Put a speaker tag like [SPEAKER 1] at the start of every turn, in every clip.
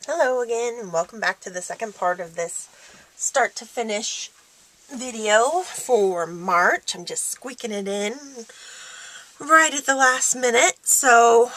[SPEAKER 1] Hello again, and welcome back to the second part of this start to finish video for March. I'm just squeaking it in right at the last minute. So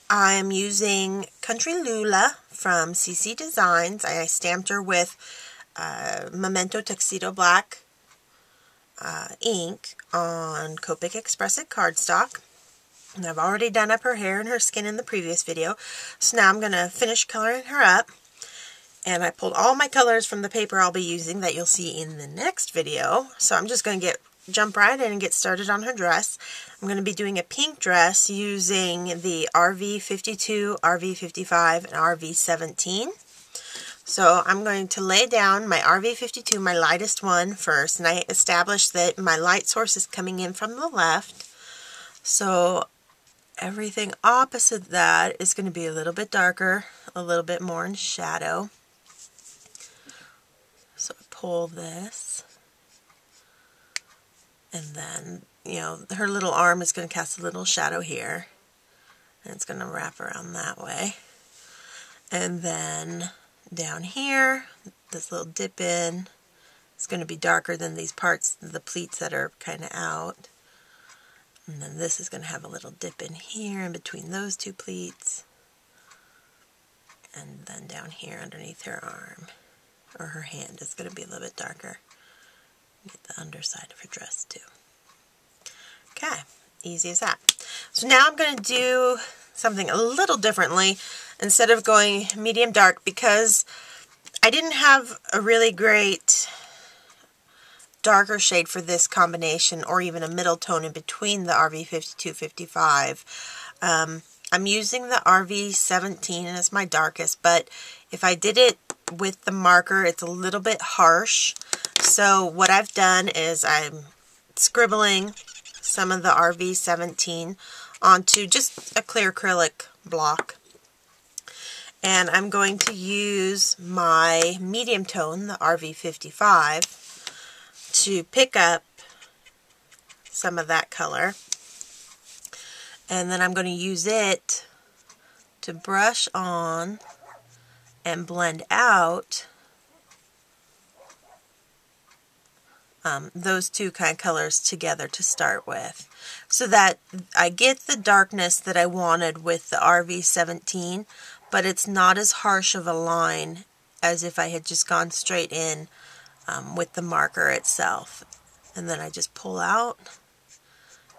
[SPEAKER 1] I am using Country Lula from CC Designs. I stamped her with Memento Tuxedo Black ink on Copic Express cardstock. And I've already done up her hair and her skin in the previous video. So now I'm going to finish coloring her up. And I pulled all my colors from the paper I'll be using that you'll see in the next video. So I'm just going to jump right in and get started on her dress. I'm going to be doing a pink dress using the RV52, RV55, and RV17. So I'm going to lay down my RV52, my lightest one, first. And I established that my light source is coming in from the left. So everything opposite that is going to be a little bit darker, a little bit more in shadow. So I pull this, and then, her little arm is going to cast a little shadow here, and it's going to wrap around that way. And then down here, this little dip in is going to be darker than these parts, the pleats that are kind of out. And then this is going to have a little dip in here in between those two pleats. And then down here underneath her arm, or her hand, is going to be a little bit darker. Get the underside of her dress too. Okay, easy as that. So now I'm going to do something a little differently. Instead of going medium dark, because I didn't have a really great darker shade for this combination, or even a middle tone in between the RV52-55. I'm using the RV17 as my darkest, but if I did it with the marker, it's a little bit harsh. So what I've done is I'm scribbling some of the RV17 onto just a clear acrylic block. And I'm going to use my medium tone, the RV55, to pick up some of that color. And then I'm going to use it to brush on and blend out those two kind of colors together to start with, so that I get the darkness that I wanted with the RV17, but it's not as harsh of a line as if I had just gone straight in with the marker itself. And then I just pull out,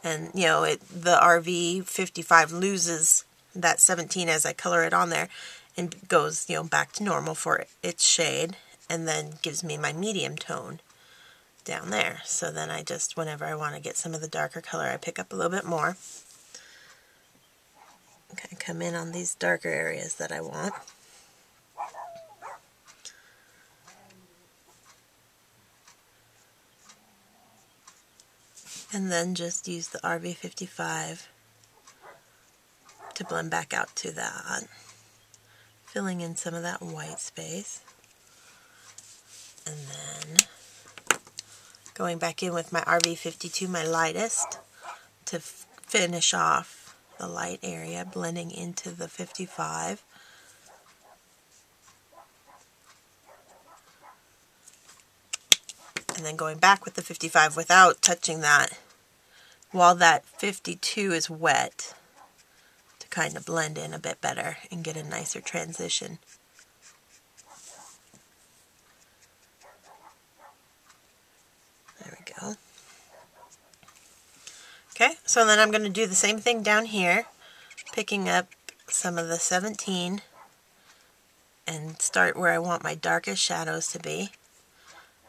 [SPEAKER 1] and the RV55 loses that 17 as I color it on there, and goes back to normal for its shade, and then gives me my medium tone down there. So then I just, whenever I want to get some of the darker color, I pick up a little bit more. Okay, come in on these darker areas that I want. And then just use the RV55 to blend back out to that, filling in some of that white space. And then going back in with my RV52, my lightest, to finish off the light area, blending into the 55. And then going back with the 55 without touching that, while that 52 is wet, to kind of blend in a bit better and get a nicer transition. There we go. Okay, so then I'm going to do the same thing down here, picking up some of the 17 and start where I want my darkest shadows to be.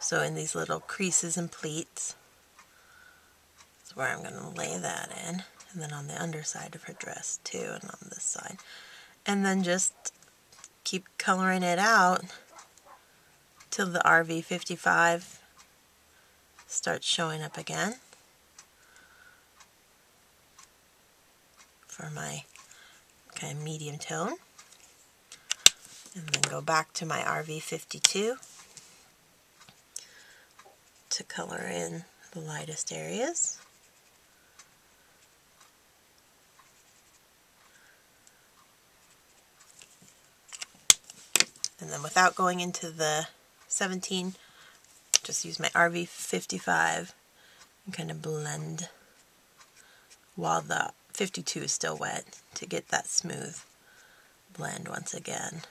[SPEAKER 1] So in these little creases and pleats, that's where I'm going to lay that in. And then on the underside of her dress too, and on this side. And then just keep coloring it out till the RV55 starts showing up again for my kind of medium tone. And then go back to my RV52 to color in the lightest areas. And then without going into the 17, just use my RV55 and kind of blend while the 52 is still wet to get that smooth blend once again.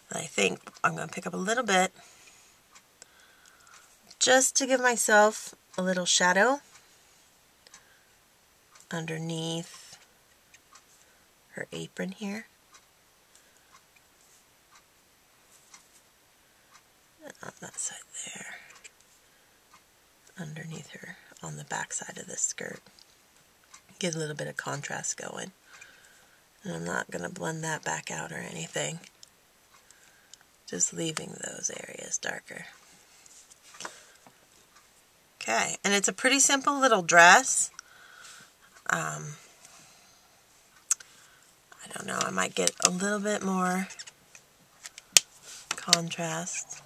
[SPEAKER 1] And I think I'm going to pick up a little bit just to give myself a little shadow underneath her apron here. And on that side there. Underneath her on the back side of this skirt. Get a little bit of contrast going. And I'm not going to blend that back out or anything. Just leaving those areas darker. Okay, and it's a pretty simple little dress. I don't know, I might get a little bit more contrast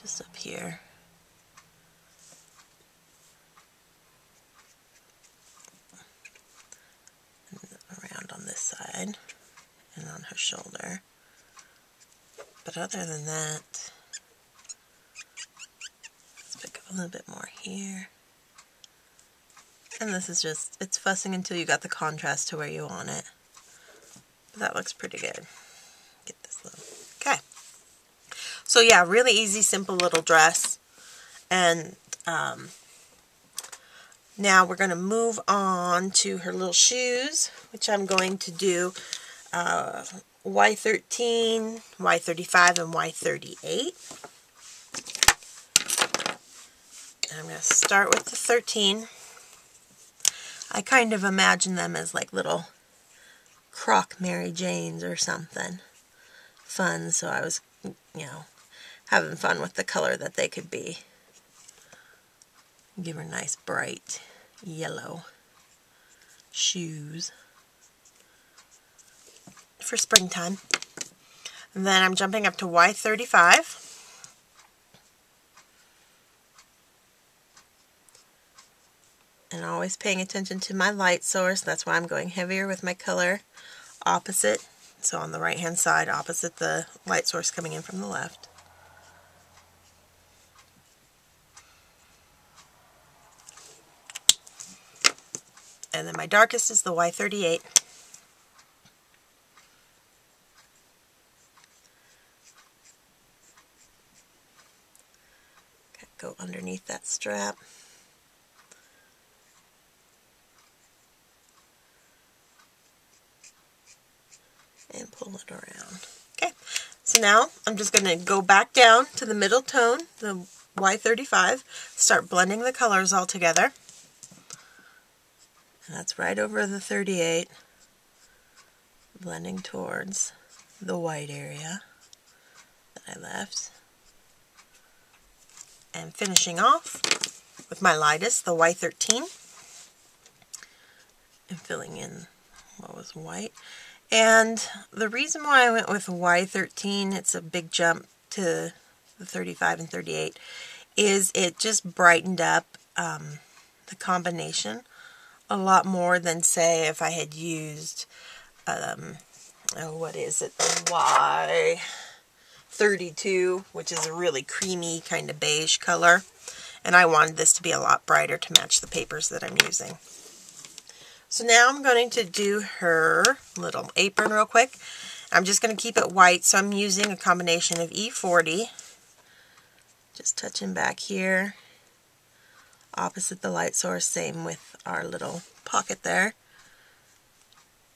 [SPEAKER 1] just up here. And around on this side and on her shoulder. But other than that, let's pick up a little bit more here. And this is just, it's fussing until you got the contrast to where you want it. But that looks pretty good. Get this little, okay. So yeah, really easy, simple little dress. And now we're going to move on to her little shoes, which I'm going to do Y13, Y35, and Y38. And I'm going to start with the 13. I kind of imagine them as like little Croc Mary Janes or something fun, so I was, you know, having fun with the color that they could be. Give her nice bright yellow shoes for springtime. And then I'm jumping up to Y35. And always paying attention to my light source. That's why I'm going heavier with my color opposite. So on the right hand side, opposite the light source coming in from the left. And then my darkest is the Y38. Okay, go underneath that strap. And pull it around. Okay, so now I'm just going to go back down to the middle tone, the Y35, start blending the colors all together. And that's right over the 38, blending towards the white area that I left. And finishing off with my lightest, the Y13, and filling in what was white. And the reason why I went with Y13, it's a big jump to the 35 and 38, is it just brightened up the combination a lot more than, say, if I had used, what is it, the Y32, which is a really creamy kind of beige color. And I wanted this to be a lot brighter to match the papers that I'm using. So now I'm going to do her little apron real quick. I'm just going to keep it white, so I'm using a combination of E40. Just touching back here, opposite the light source, same with our little pocket there.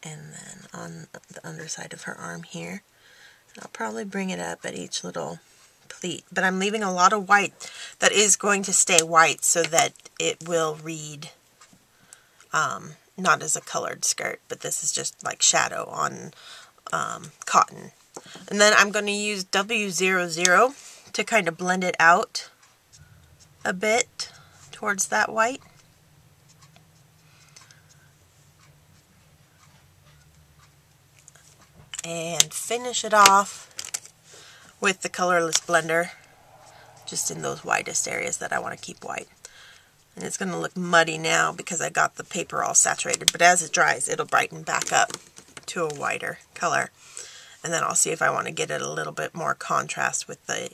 [SPEAKER 1] And then on the underside of her arm here. And I'll probably bring it up at each little pleat. But I'm leaving a lot of white that is going to stay white so that it will read not as a colored skirt, but this is just like shadow on cotton. And then I'm going to use W00 to kind of blend it out a bit towards that white. And finish it off with the colorless blender, just in those whitest areas that I want to keep white. And it's going to look muddy now because I got the paper all saturated, but as it dries, it'll brighten back up. to a whiter color. And then I'll see if I want to get it a little bit more contrast with the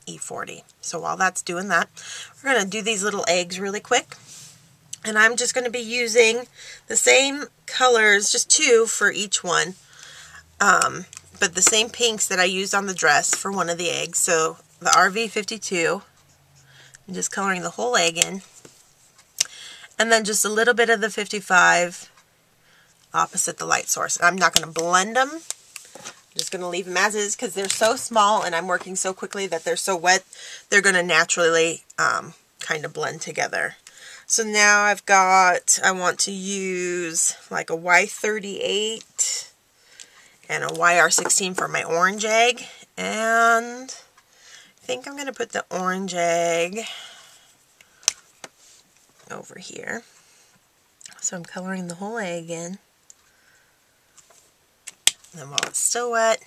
[SPEAKER 1] E40. So while that's doing that, we're going to do these little eggs really quick. And I'm just going to be using the same colors, just 2 for each one. But the same pinks that I used on the dress for one of the eggs. So the RV52, I'm just coloring the whole egg in. And then just a little bit of the 55 opposite the light source. I'm not going to blend them. I'm just going to leave them as is because they're so small and I'm working so quickly that they're so wet, they're going to naturally kind of blend together. So now I've got, I want to use like a Y38 and a YR16 for my orange egg. And I think I'm going to put the orange egg over here. So I'm coloring the whole egg in. And then while it's still wet,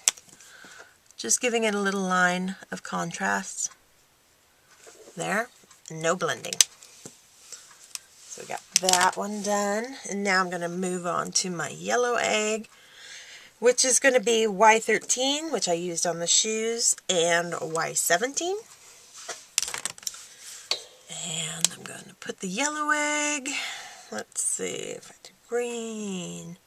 [SPEAKER 1] just giving it a little line of contrast there, and no blending. So we got that one done, and now I'm going to move on to my yellow egg, which is going to be Y13, which I used on the shoes, and Y17. And I'm going to put the yellow egg, let's see if I do green.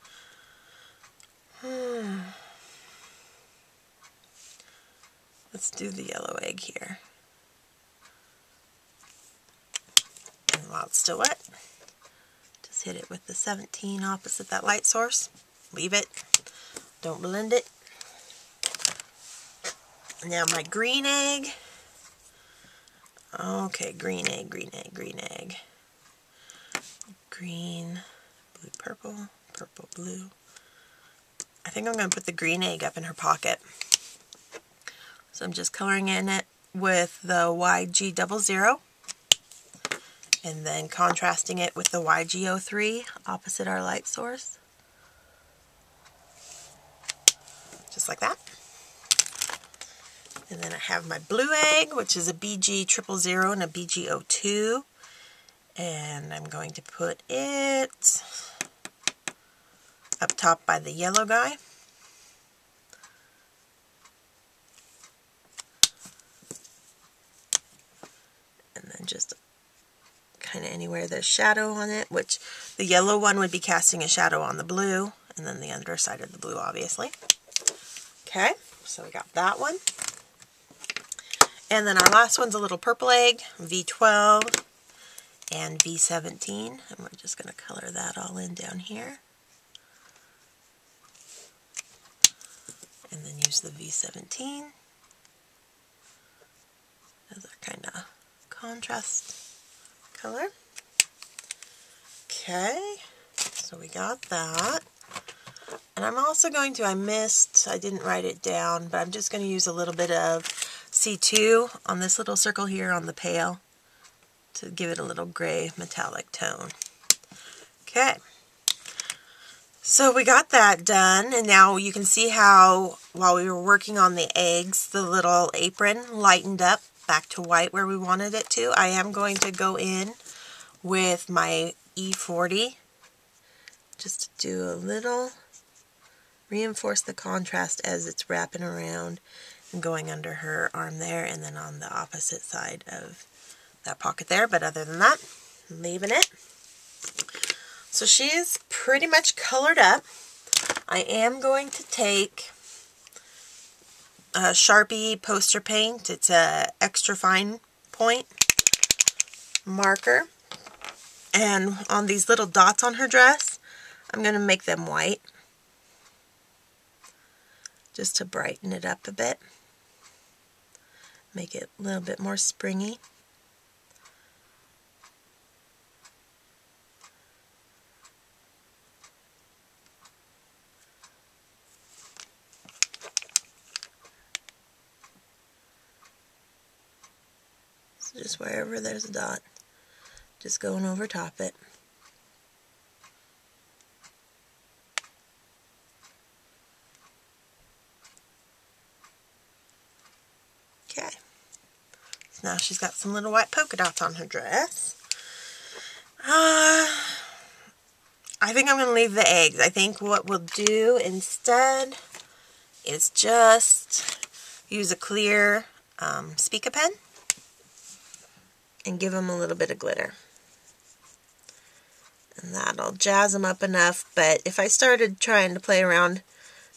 [SPEAKER 1] Let's do the yellow egg here. And while it's still wet, just hit it with the 17 opposite that light source. Leave it. Don't blend it. Now my green egg. Okay, green egg, green egg, green egg. Green, blue, purple, purple, blue. I think I'm going to put the green egg up in her pocket. So I'm just coloring in it with the YG00 and then contrasting it with the YG03 opposite our light source. Just like that. And then I have my blue egg, which is a BG000 and a BG02. And I'm going to put it up top by the yellow guy. And then just kind of anywhere there's shadow on it, which the yellow one would be casting a shadow on the blue, and then the underside of the blue, obviously. Okay, so we got that one. And then our last one's a little purple egg, V12 and V17. And we're just going to color that all in down here. And then use the V17 as our kind of contrast color. Okay, so we got that. And I'm also going to, I didn't write it down, but I'm just going to use a little bit of C2 on this little circle here on the pail to give it a little gray metallic tone. Okay. So we got that done, and now you can see how, while we were working on the eggs, the little apron lightened up back to white where we wanted it to. I am going to go in with my E40 just to do a little, reinforce the contrast as it's wrapping around and going under her arm there, and then on the opposite side of that pocket there. But other than that, I'm leaving it. So she is pretty much colored up. I am going to take a Sharpie poster paint. It's a extra fine point marker. And on these little dots on her dress, I'm going to make them white, just to brighten it up a bit. Make it a little bit more springy. So just wherever there's a dot, just going over top it. Okay. So now she's got some little white polka dots on her dress. I I think I'm going to leave the eggs. I think what we'll do instead is just use a clear Speak-A pen and give them a little bit of glitter. And that'll jazz them up enough, but if I started trying to play around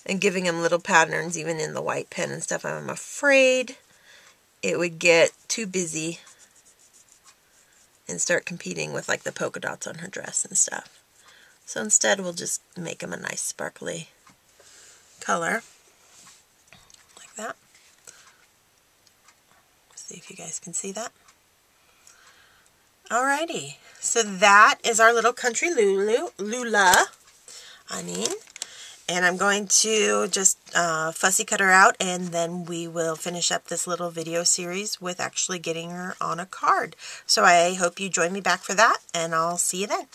[SPEAKER 1] and giving them little patterns even in the white pen and stuff, I'm afraid it would get too busy and start competing with like the polka dots on her dress and stuff. So instead we'll just make them a nice sparkly color, like that. See if you guys can see that. Alrighty, so that is our little country Lula, and I'm going to just fussy cut her out, and then we will finish up this little video series with actually getting her on a card. So I hope you join me back for that, and I'll see you then.